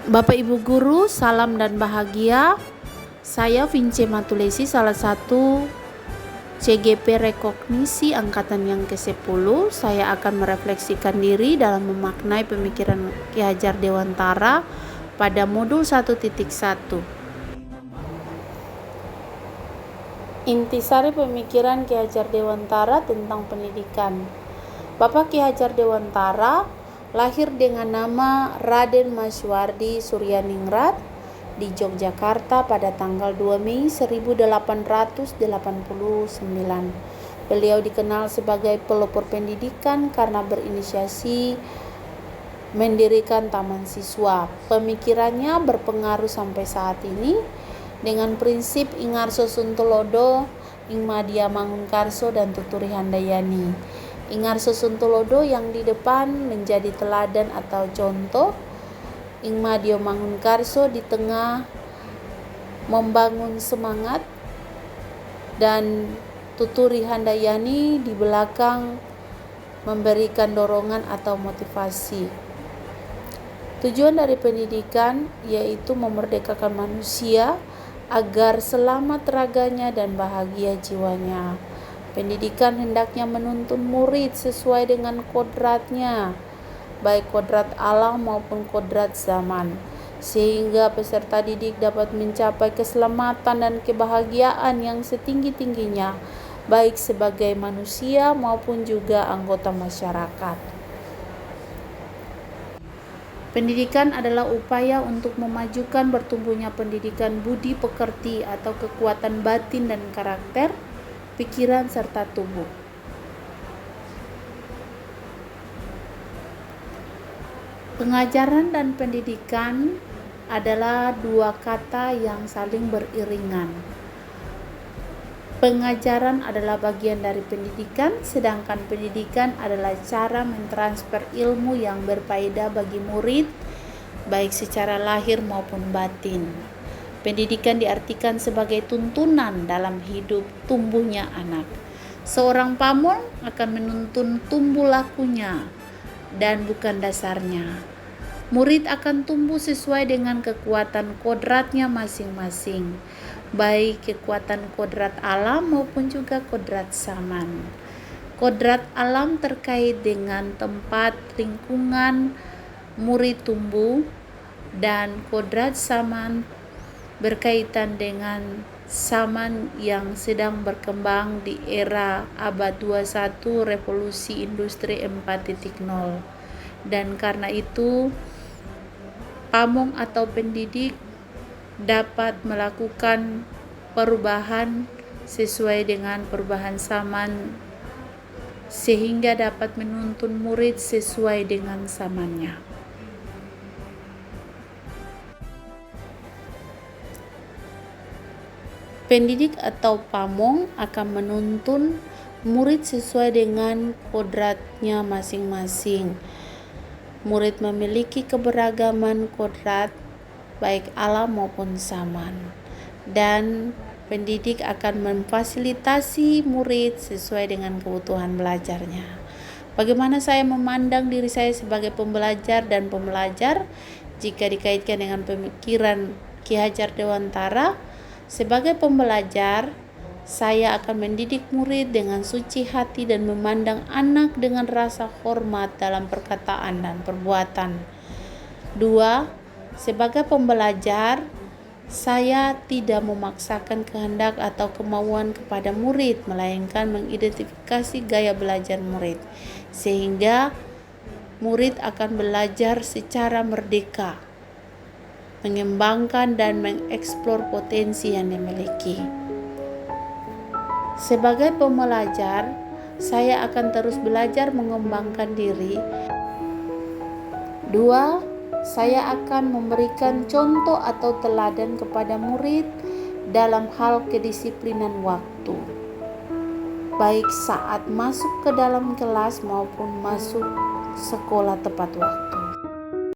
Bapak Ibu Guru, salam dan bahagia. Saya Vince Matulesi, salah satu CGP Rekognisi Angkatan yang ke-10. Saya akan merefleksikan diri dalam memaknai pemikiran Ki Hajar Dewantara pada modul 1.1. Intisari pemikiran Ki Hajar Dewantara tentang pendidikan. Bapak Ki Hajar Dewantara lahir dengan nama Raden Maswardi Suryaningrat di Yogyakarta pada tanggal 2 Mei 1889. Beliau dikenal sebagai pelopor pendidikan karena berinisiasi mendirikan taman siswa. Pemikirannya berpengaruh sampai saat ini dengan prinsip Ingarso Suntulodo, Ingmadia Mangunkarso, dan Tuturi Handayani. Ingarso Suntulodo yang di depan menjadi teladan atau contoh, Ingmadia Mangunkarso di tengah membangun semangat, dan Tuturi Handayani di belakang memberikan dorongan atau motivasi. Tujuan dari pendidikan yaitu memerdekakan manusia agar selamat raganya dan bahagia jiwanya. Pendidikan hendaknya menuntun murid sesuai dengan kodratnya, baik kodrat alam maupun kodrat zaman, sehingga peserta didik dapat mencapai keselamatan dan kebahagiaan yang setinggi-tingginya, baik sebagai manusia maupun juga anggota masyarakat. Pendidikan adalah upaya untuk memajukan bertumbuhnya pendidikan budi pekerti atau kekuatan batin dan karakter, pikiran, serta tubuh. Pengajaran dan pendidikan adalah dua kata yang saling beriringan. Pengajaran adalah bagian dari pendidikan, sedangkan pendidikan adalah cara mentransfer ilmu yang berfaedah bagi murid, baik secara lahir maupun batin. Pendidikan diartikan sebagai tuntunan dalam hidup tumbuhnya anak. Seorang pamong akan menuntun tumbuh lakunya dan bukan dasarnya. Murid akan tumbuh sesuai dengan kekuatan kodratnya masing-masing, baik kekuatan kodrat alam maupun juga kodrat zaman. Kodrat alam terkait dengan tempat, lingkungan murid tumbuh, dan kodrat zaman berkaitan dengan zaman yang sedang berkembang di era abad 21 revolusi industri 4.0. Dan karena itu pamong atau pendidik dapat melakukan perubahan sesuai dengan perubahan zaman sehingga dapat menuntun murid sesuai dengan zamannya. Pendidik atau pamong akan menuntun murid sesuai dengan kodratnya masing-masing. Murid memiliki keberagaman kodrat baik alam maupun zaman, dan pendidik akan memfasilitasi murid sesuai dengan kebutuhan belajarnya. Bagaimana saya memandang diri saya sebagai pembelajar dan pembelajar jika dikaitkan dengan pemikiran Ki Hajar Dewantara? Sebagai pembelajar, saya akan mendidik murid dengan suci hati dan memandang anak dengan rasa hormat dalam perkataan dan perbuatan. 2. Sebagai pembelajar, saya tidak memaksakan kehendak atau kemauan kepada murid, melainkan mengidentifikasi gaya belajar murid, sehingga murid akan belajar secara merdeka, mengembangkan dan mengeksplor potensi yang dimiliki. Sebagai pembelajar, saya akan terus belajar mengembangkan diri. 2. Saya akan memberikan contoh atau teladan kepada murid dalam hal kedisiplinan waktu, baik saat masuk ke dalam kelas maupun masuk sekolah tepat waktu.